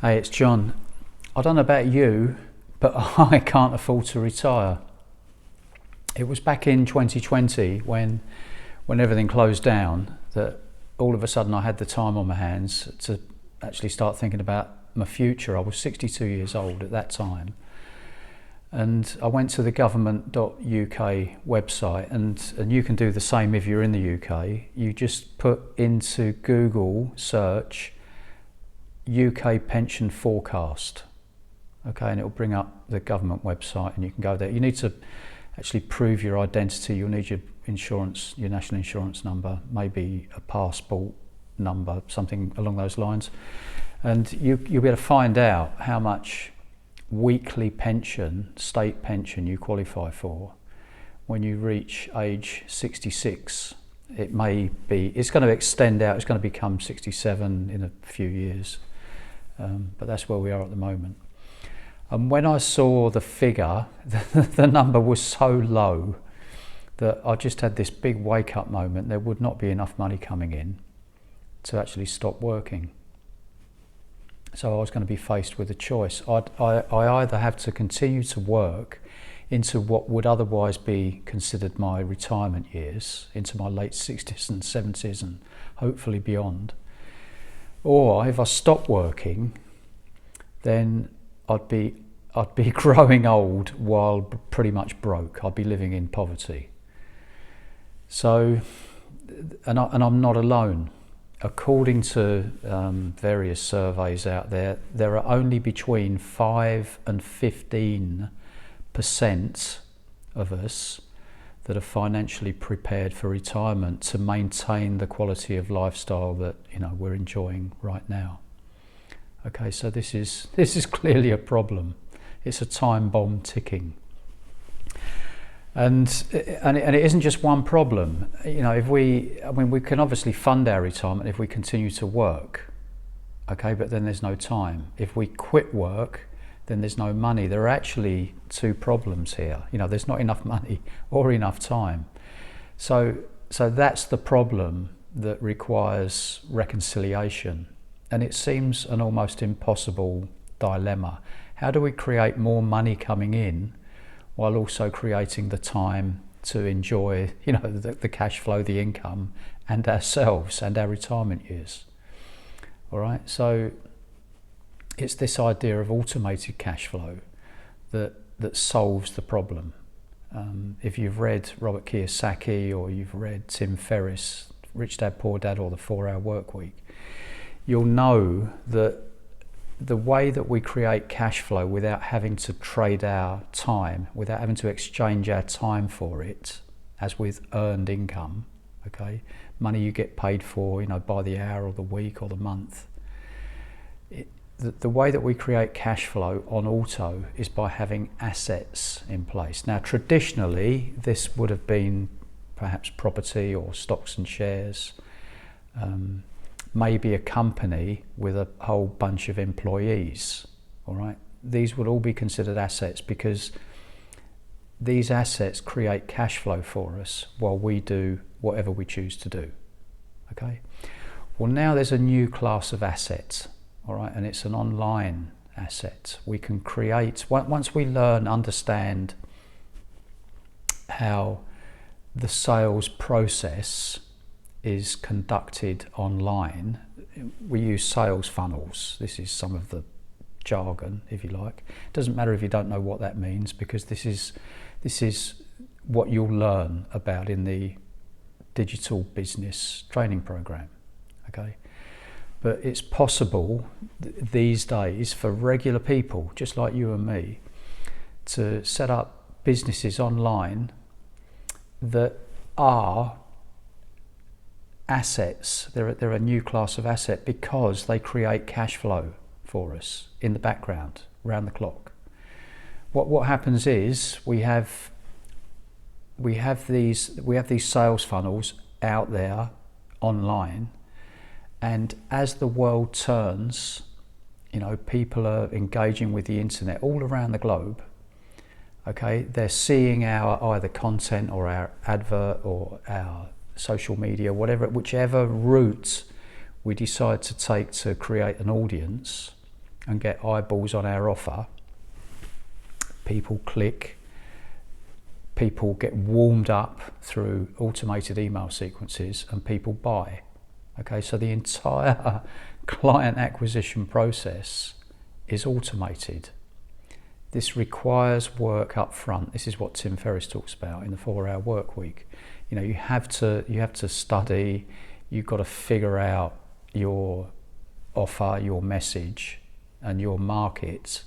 Hey, it's John. I don't know about you, but I can't afford to retire. It was back in 2020 when everything closed down that all of a sudden I had the time on my hands to actually start thinking about my future. I was 62 years old at that time. And I went to the government.uk website, and you can do the same if you're in the UK. You just put into Google search UK pension forecast, okay, and it'll bring up the government website and you can go there. You need to actually prove your identity. You'll need your insurance, your national insurance number, maybe a passport number, something along those lines, and you'll be able to find out how much weekly pension, state pension, you qualify for when you reach age 66. It's going to extend out, it's going to become 67 in a few years. But that's where we are at the moment. And when I saw the figure, the number was so low that I just had this big wake-up moment. There would not be enough money coming in to actually stop working. So I was going to be faced with a choice. I either have to continue to work into what would otherwise be considered my retirement years, into my late 60s and 70s and hopefully beyond, or if I stop working, then I'd be growing old while pretty much broke. I'd be living in poverty. So, and I'm not alone. According to various surveys out there, there are only between 5 and 15% of us that are financially prepared for retirement to maintain the quality of lifestyle that we're enjoying right now. Okay, so this is clearly a problem. It's a time bomb ticking, and it isn't just one problem. We can obviously fund our retirement if we continue to work. Okay, but then there's no time. If we quit work, then there's no money. There are actually two problems here. There's not enough money or enough time. So that's the problem that requires reconciliation. And it seems an almost impossible dilemma. How do we create more money coming in while also creating the time to enjoy, the cash flow, the income, and ourselves and our retirement years? All right, so it's this idea of automated cash flow that solves the problem. If you've read Robert Kiyosaki or you've read Tim Ferriss, Rich Dad Poor Dad, or the 4-Hour Workweek, you'll know that the way that we create cash flow without having to trade our time, without having to exchange our time for it, as with earned income, okay, money you get paid for, by the hour or the week or the month. The way that we create cash flow on auto is by having assets in place. Now, traditionally, this would have been perhaps property or stocks and shares, maybe a company with a whole bunch of employees. All right, these would all be considered assets because these assets create cash flow for us while we do whatever we choose to do. Okay, well, now there's a new class of assets. All right, and it's an online asset. We can create, once we understand how the sales process is conducted online. We use sales funnels. This is some of the jargon, if you like. It doesn't matter if you don't know what that means, because this is what you'll learn about in the digital business training program. Okay. But it's possible these days for regular people, just like you and me, to set up businesses online that are assets. They're a new class of asset because they create cash flow for us in the background, round the clock. What happens is we have these sales funnels out there online. And as the world turns, people are engaging with the internet all around the globe. Okay, they're seeing our either content or our advert or our social media, whichever route we decide to take to create an audience. and get eyeballs on our offer, people click, people get warmed up through automated email sequences, and people buy. Okay, so the entire client acquisition process is automated. This requires work up front. This is what Tim Ferriss talks about in the 4-Hour Work Week. You know, you have to study. You've got to figure out your offer, your message, and your market,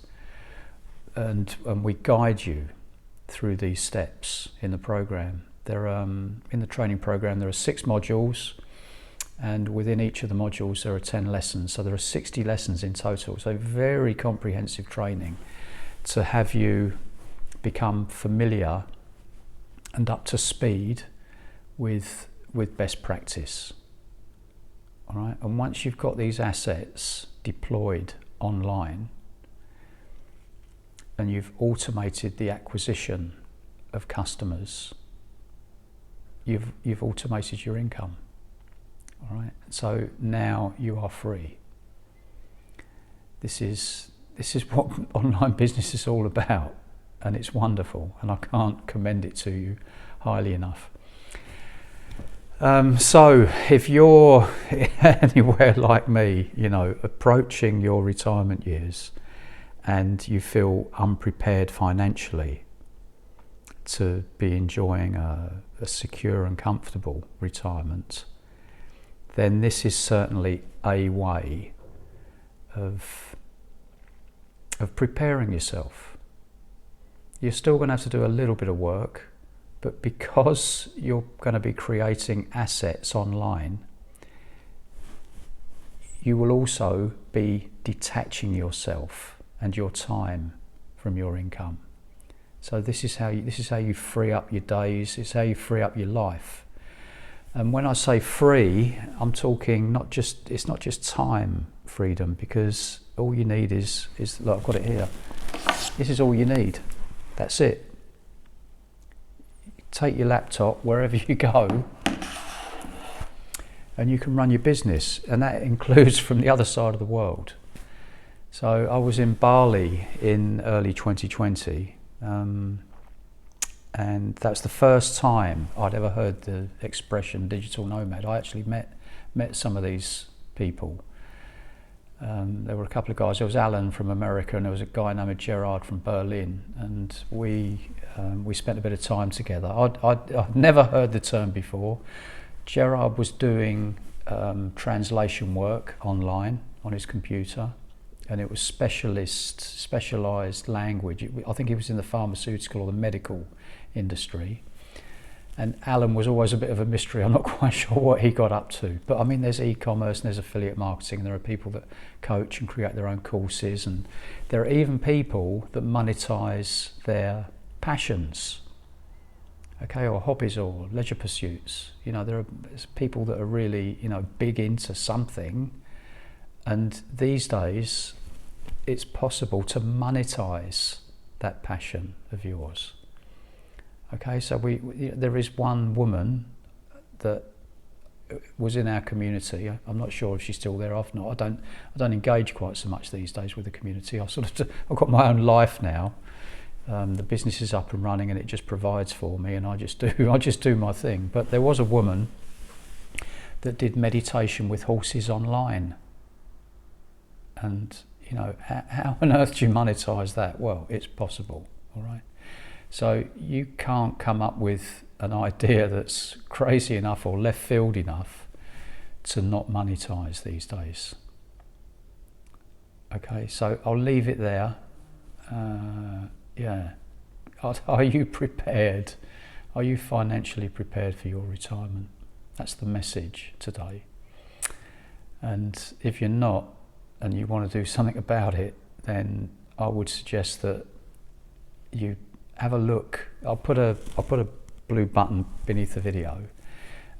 and we guide you through these steps in the program. In the training program there are 6 modules, and within each of the modules there are 10 lessons, so there are 60 lessons in total. So very comprehensive training to have you become familiar and up to speed with best practice. All right, and once you've got these assets deployed online and you've automated the acquisition of customers, you've automated your income. All right, so now you are free. This is what online business is all about, and it's wonderful, and I can't commend it to you highly enough. So if you're anywhere like me, you know, approaching your retirement years and you feel unprepared financially to be enjoying a secure and comfortable retirement, then this is certainly a way of preparing yourself. You're still going to have to do a little bit of work, but because you're going to be creating assets online, you will also be detaching yourself and your time from your income. So this is how you free up your days. It's how you free up your life. And when I say free, I'm talking it's not just time freedom, because all you need is look, I've got it here. This is all you need. That's it. Take your laptop wherever you go and you can run your business, and that includes from the other side of the world. So I was in Bali in early 2020, and that's the first time I'd ever heard the expression digital nomad. I actually met some of these people. There were a couple of guys. There was Alan from America, and there was a guy named Gerard from Berlin, and we spent a bit of time together. I'd never heard the term before. Gerard was doing translation work online on his computer, and it was specialised language. I think he was in the pharmaceutical or the medical industry. And Alan was always a bit of a mystery. I'm not quite sure what he got up to. But I mean, there's e-commerce and there's affiliate marketing, and there are people that coach and create their own courses, and there are even people that monetize their passions, okay, or hobbies or leisure pursuits. You know, there's people that are really, you know, big into something, and these days it's possible to monetize that passion of yours. Okay, so there is one woman that was in our community. I'm not sure if she's still there. I've not. I don't engage quite so much these days with the community. I've got my own life now. The business is up and running, and it just provides for me, and I just do my thing. But there was a woman that did meditation with horses online, and you know, how on earth do you monetize that? Well, it's possible. All right. So you can't come up with an idea that's crazy enough or left field enough to not monetize these days. Okay, so I'll leave it there. Yeah. Are you prepared? Are you financially prepared for your retirement? That's the message today. And if you're not, and you want to do something about it, then I would suggest that you have a look. I'll put a blue button beneath the video,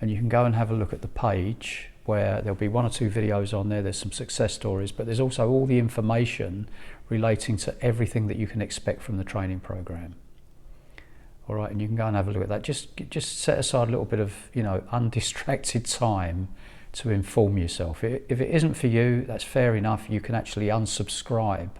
and you can go and have a look at the page where there'll be 1 or 2 videos on there. There's some success stories, but there's also all the information relating to everything that you can expect from the training program. All right, and you can go and have a look at that. Just set aside a little bit of, you know, undistracted time to inform yourself. If it isn't for you, that's fair enough. You can actually unsubscribe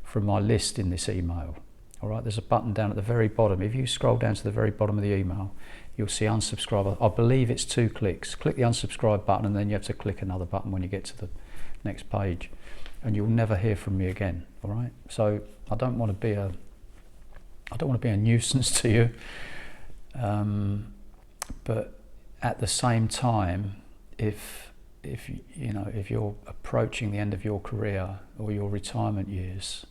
from my list in this email. All right, there's a button down at the very bottom. If you scroll down to the very bottom of the email, you'll see unsubscribe. I believe it's 2 clicks. Click the unsubscribe button, and then you have to click another button when you get to the next page, and you'll never hear from me again. All right. So I don't want to be a nuisance to you, but at the same time, if you're approaching the end of your career or your retirement years,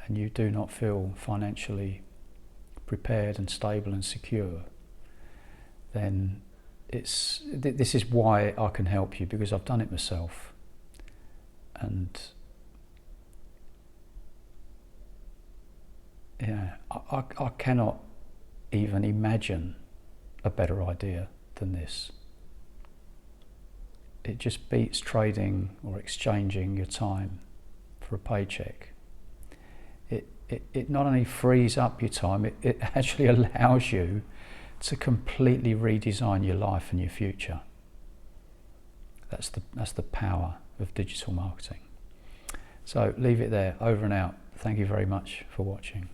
and you do not feel financially prepared and stable and secure, then this is why I can help you, because I've done it myself. And yeah, I cannot even imagine a better idea than this. It just beats trading or exchanging your time for a paycheck. It not only frees up your time, it actually allows you to completely redesign your life and your future. That's the power of digital marketing. So leave it there, over and out. Thank you very much for watching.